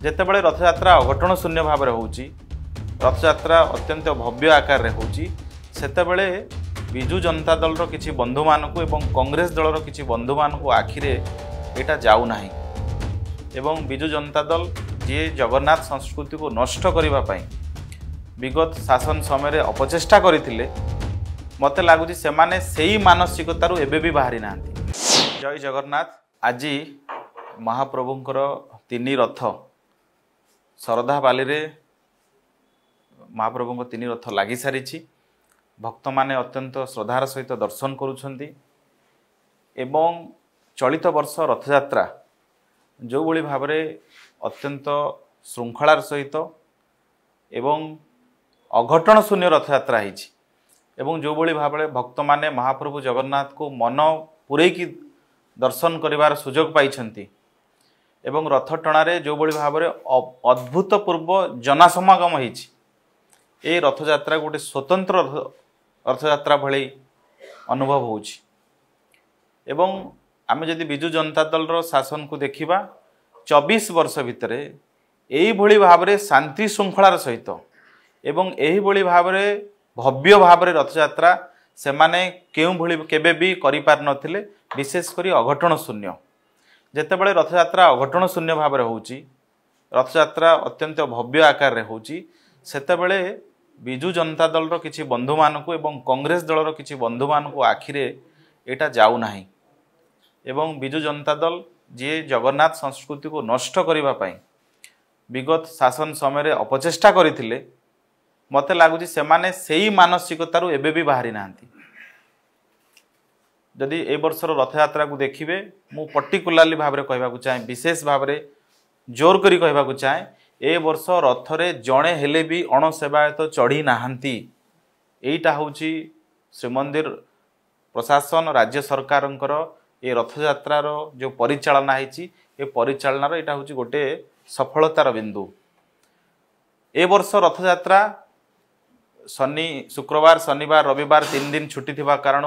ଯେତେବେଳେ ରଥଯାତ୍ରା ଅଘଟଣ ଶୂନ୍ୟ ଭାବରେ ହେଉଛି, ରଥଯାତ୍ରା ଅତ୍ୟନ୍ତ ଭବ୍ୟ ଆକାରରେ ହେଉଛି, ସେତେବେଳେ ବିଜୁ ଜନତା ଦଳର କିଛି ବନ୍ଧୁମାନଙ୍କୁ ଏବଂ କଂଗ୍ରେସ ଦଳର କିଛି ବନ୍ଧୁମାନଙ୍କୁ ଆଖିରେ ଏଇଟା ଯାଉନାହିଁ ଏବଂ ବିଜୁ ଜନତା ଦଳ ଯିଏ ଜଗନ୍ନାଥ ସଂସ୍କୃତିକୁ ନଷ୍ଟ କରିବା ପାଇଁ ବିଗତ ଶାସନ ସମୟରେ ଅପଚେଷ୍ଟା କରିଥିଲେ, ମୋତେ ଲାଗୁଛି ସେମାନେ ସେହି ମାନସିକତାରୁ ଏବେ ବି ବାହାରି ନାହାନ୍ତି। ଜୟ ଜଗନ୍ନାଥ। ଆଜି ମହାପ୍ରଭୁଙ୍କର ତିନି ରଥ ଶରଧା ବାଲିରେ ମହାପ୍ରଭୁଙ୍କ ତିନି ରଥ ଲାଗି ସାରିଛି। ଭକ୍ତମାନେ ଅତ୍ୟନ୍ତ ଶ୍ରଦ୍ଧାର ସହିତ ଦର୍ଶନ କରୁଛନ୍ତି ଏବଂ ଚଳିତ ବର୍ଷ ରଥଯାତ୍ରା ଯେଉଁଭଳି ଭାବରେ ଅତ୍ୟନ୍ତ ଶୃଙ୍ଖଳାର ସହିତ ଏବଂ ଅଘଟଣ ଶୂନ୍ୟ ରଥଯାତ୍ରା ହେଇଛି ଏବଂ ଯେଉଁଭଳି ଭାବରେ ଭକ୍ତମାନେ ମହାପ୍ରଭୁ ଜଗନ୍ନାଥଙ୍କୁ ମନ ପୂରେଇକି ଦର୍ଶନ କରିବାର ସୁଯୋଗ ପାଇଛନ୍ତି ଏବଂ ରଥ ଟଣାରେ ଯେଉଁଭଳି ଭାବରେ ଅଦ୍ଭୁତପୂର୍ବ ଜନସମାଗମ ହେଇଛି, ଏ ରଥଯାତ୍ରା ଗୋଟେ ସ୍ୱତନ୍ତ୍ର ରଥଯାତ୍ରା ଭଳି ଅନୁଭବ ହେଉଛି। ଏବଂ ଆମେ ଯଦି ବିଜୁ ଜନତା ଦଳର ଶାସନକୁ ଦେଖିବା, 24 ବର୍ଷ ଭିତରେ ଏଇଭଳି ଭାବରେ ଶାନ୍ତି ଶୃଙ୍ଖଳାର ସହିତ ଏବଂ ଏହିଭଳି ଭାବରେ ଭବ୍ୟ ଭାବରେ ରଥଯାତ୍ରା ସେମାନେ କେଉଁଭଳି କେବେ ବି କରିପାରିନଥିଲେ, ବିଶେଷ କରି ଅଘଟଣ ଶୂନ୍ୟ। ଯେତେବେଳେ ରଥଯାତ୍ରା ଅଘଟଣ ଶୂନ୍ୟ ଭାବରେ ହେଉଛି, ରଥଯାତ୍ରା ଅତ୍ୟନ୍ତ ଭବ୍ୟ ଆକାରରେ ହେଉଛି, ସେତେବେଳେ ବିଜୁ ଜନତା ଦଳର କିଛି ବନ୍ଧୁମାନଙ୍କୁ ଏବଂ କଂଗ୍ରେସ ଦଳର କିଛି ବନ୍ଧୁମାନଙ୍କୁ ଆଖିରେ ଏଇଟା ଯାଉନାହିଁ ଏବଂ ବିଜୁ ଜନତା ଦଳ ଯିଏ ଜଗନ୍ନାଥ ସଂସ୍କୃତିକୁ ନଷ୍ଟ କରିବା ପାଇଁ ବିଗତ ଶାସନ ସମୟରେ ଅପଚେଷ୍ଟା କରିଥିଲେ, ମୋତେ ଲାଗୁଛି ସେମାନେ ସେହି ମାନସିକତାରୁ ଏବେ ବି ବାହାରି ନାହାନ୍ତି। ଯଦି ଏ ବର୍ଷର ରଥଯାତ୍ରାକୁ ଦେଖିବେ, ମୁଁ ପର୍ଟିକୁଲାରଲି ଭାବରେ କହିବାକୁ ଚାହେଁ, ବିଶେଷ ଭାବରେ ଜୋର କରି କହିବାକୁ ଚାହେଁ, ଏ ବର୍ଷ ରଥରେ ଜଣେ ହେଲେ ବି ଅଣସେବାୟତ ଚଢ଼ି ନାହାନ୍ତି। ଏଇଟା ହେଉଛି ଶ୍ରୀମନ୍ଦିର ପ୍ରଶାସନ ରାଜ୍ୟ ସରକାରଙ୍କର ଏ ରଥଯାତ୍ରାର ଯେଉଁ ପରିଚାଳନା ହେଇଛି, ଏ ପରିଚାଳନାର ଏଇଟା ହେଉଛି ଗୋଟେ ସଫଳତାର ବିନ୍ଦୁ। ଏ ବର୍ଷ ରଥଯାତ୍ରା ଶୁକ୍ରବାର, ଶନିବାର, ରବିବାର 3 ଦିନ ଛୁଟି ଥିବା କାରଣ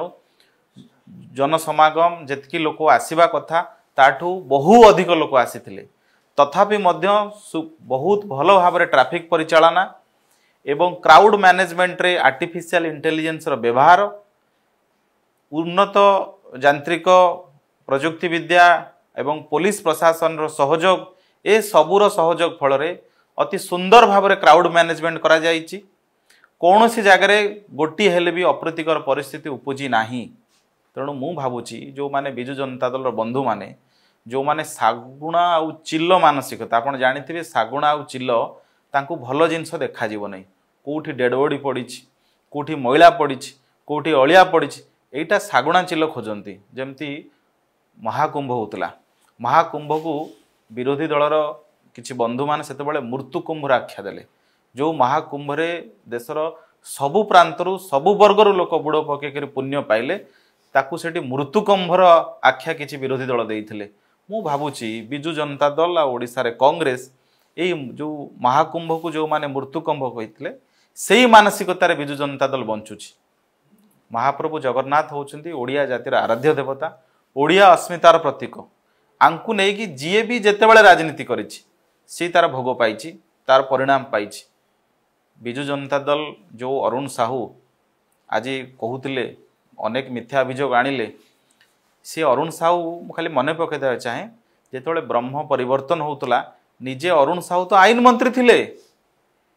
ଜନସମାଗମ ଯେତିକି ଲୋକ ଆସିବା କଥା ତାଠୁ ବହୁ ଅଧିକ ଲୋକ ଆସିଥିଲେ। ତଥାପି ମଧ୍ୟ ବହୁତ ଭଲ ଭାବରେ ଟ୍ରାଫିକ୍ ପରିଚାଳନା ଏବଂ କ୍ରାଉଡ୍ ମ୍ୟାନେଜମେଣ୍ଟରେ ଆର୍ଟିଫିସିଆଲ ଇଣ୍ଟେଲିଜେନ୍ସର ବ୍ୟବହାର, ଉନ୍ନତ ଯାନ୍ତ୍ରିକ ପ୍ରଯୁକ୍ତିବିଦ୍ୟା ଏବଂ ପୋଲିସ ପ୍ରଶାସନର ସହଯୋଗ, ଏ ସବୁର ସହଯୋଗ ଫଳରେ ଅତି ସୁନ୍ଦର ଭାବରେ କ୍ରାଉଡ୍ ମ୍ୟାନେଜମେଣ୍ଟ କରାଯାଇଛି। କୌଣସି ଜାଗାରେ ଗୋଟିଏ ହେଲେ ବି ଅପ୍ରୀତିକର ପରିସ୍ଥିତି ଉପୁଜି ନାହିଁ। ତେଣୁ ମୁଁ ଭାବୁଛି ଯେଉଁମାନେ ବିଜୁ ଜନତା ଦଳର ବନ୍ଧୁମାନେ, ଯେଉଁମାନେ ଶାଗୁଣା ଆଉ ଚିଲ ମାନସିକତା, ଆପଣ ଜାଣିଥିବେ ଶାଗୁଣା ଆଉ ଚିଲ ତାଙ୍କୁ ଭଲ ଜିନିଷ ଦେଖାଯିବ ନାହିଁ। କେଉଁଠି ଡେଡ୍ ବଡି ପଡ଼ିଛି, କେଉଁଠି ମଇଳା ପଡ଼ିଛି, କେଉଁଠି ଅଳିଆ ପଡ଼ିଛି, ଏଇଟା ଶାଗୁଣା ଚିଲ ଖୋଜନ୍ତି। ଯେମିତି ମହାକୁମ୍ଭ ହେଉଥିଲା, ମହାକୁମ୍ଭକୁ ବିରୋଧୀ ଦଳର କିଛି ବନ୍ଧୁମାନେ ସେତେବେଳେ ମୃତ୍ୟୁକୁମ୍ଭର ଆଖ୍ୟା ଦେଲେ। ଯେଉଁ ମହାକୁମ୍ଭରେ ଦେଶର ସବୁ ପ୍ରାନ୍ତରୁ ସବୁ ବର୍ଗରୁ ଲୋକ ବୁଡ଼ ପକାଇକରି ପୁଣ୍ୟ ପାଇଲେ, ତାକୁ ସେଠି ମୃତ୍ୟୁକୁମ୍ଭର ଆଖ୍ୟା କିଛି ବିରୋଧୀ ଦଳ ଦେଇଥିଲେ। ମୁଁ ଭାବୁଛି ବିଜୁ ଜନତା ଦଳ ଆଉ ଓଡ଼ିଶାରେ କଂଗ୍ରେସ ଏଇ ଯେଉଁ ମହାକୁମ୍ଭକୁ ଯେଉଁମାନେ ମୃତ୍ୟୁକୁମ୍ଭ କହିଥିଲେ, ସେଇ ମାନସିକତାରେ ବିଜୁ ଜନତା ଦଳ ବଞ୍ଚୁଛି। ମହାପ୍ରଭୁ ଜଗନ୍ନାଥ ହେଉଛନ୍ତି ଓଡ଼ିଆ ଜାତିର ଆରାଧ୍ୟ ଦେବତା, ଓଡ଼ିଆ ଅସ୍ମିତାର ପ୍ରତୀକ। ଆଙ୍କୁ ନେଇକି ଯିଏ ବି ଯେତେବେଳେ ରାଜନୀତି କରିଛି, ସିଏ ତାର ଭୋଗ ପାଇଛି, ତାର ପରିଣାମ ପାଇଛି। ବିଜୁ ଜନତା ଦଳ ଯେଉଁ ଅରୁଣ ସାହୁ ଆଜି କହୁଥିଲେ, ଅନେକ ମିଥ୍ୟା ଅଭିଯୋଗ ଆଣିଲେ, ସେ ଅରୁଣ ସାହୁ ମୁଁ ଖାଲି ମନେ ପକାଇ ଦେବାକୁ ଚାହେଁ, ଯେତେବେଳେ ବ୍ରହ୍ମ ପରିବର୍ତ୍ତନ ହେଉଥିଲା, ନିଜେ ଅରୁଣ ସାହୁ ତ ଆଇନ ମନ୍ତ୍ରୀ ଥିଲେ।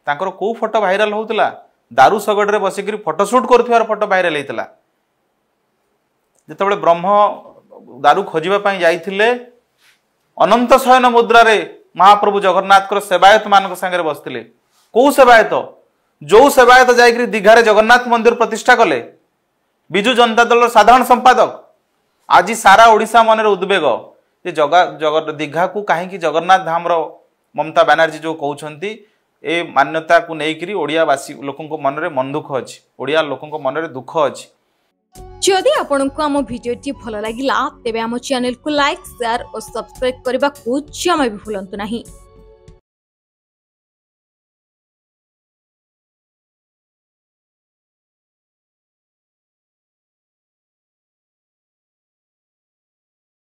ତାଙ୍କର କେଉଁ ଫଟୋ ଭାଇରାଲ ହେଉଥିଲା? ଦାରୁ ଶଗଡ଼ରେ ବସିକରି ଫଟୋ ସୁଟ୍ କରୁଥିବାର ଫଟୋ ଭାଇରାଲ ହେଇଥିଲା। ଯେତେବେଳେ ବ୍ରହ୍ମ ଦାରୁ ଖୋଜିବା ପାଇଁ ଯାଇଥିଲେ, ଅନନ୍ତ ଶୟନ ମୁଦ୍ରାରେ ମହାପ୍ରଭୁ ଜଗନ୍ନାଥଙ୍କର ସେବାୟତ ମାନଙ୍କ ସାଙ୍ଗରେ ବସିଥିଲେ। କେଉଁ ସେବାୟତ? ଯେଉଁ ସେବାୟତ ଯାଇକରି ଦୀଘାରେ ଜଗନ୍ନାଥ ମନ୍ଦିର ପ୍ରତିଷ୍ଠା କଲେ, ବିଜୁ ଜନତା ଦଳର ସାଧାରଣ ସମ୍ପାଦକ। ଆଜି ସାରା ଓଡ଼ିଶା ମନରେ ଉଦ୍ବେଗ ଯେ ଦୀଘାକୁ କାହିଁକି ଜଗନ୍ନାଥ ଧାମର ମମତା ବାନାର୍ଜୀ ଯେଉଁ କହୁଛନ୍ତି, ଏ ମାନ୍ୟତାକୁ ନେଇକରି ଓଡ଼ିଆବାସୀ ଲୋକଙ୍କ ମନରେ ମନ ଦୁଃଖ ଅଛି, ଓଡ଼ିଆ ଲୋକଙ୍କ ମନରେ ଦୁଃଖ ଅଛି। जदि आपंक आम भिडी भल लगा तेब आम चैनल को लाइक, शेयर और सब्सक्राइब करने को जमा भी भूलु नहीं।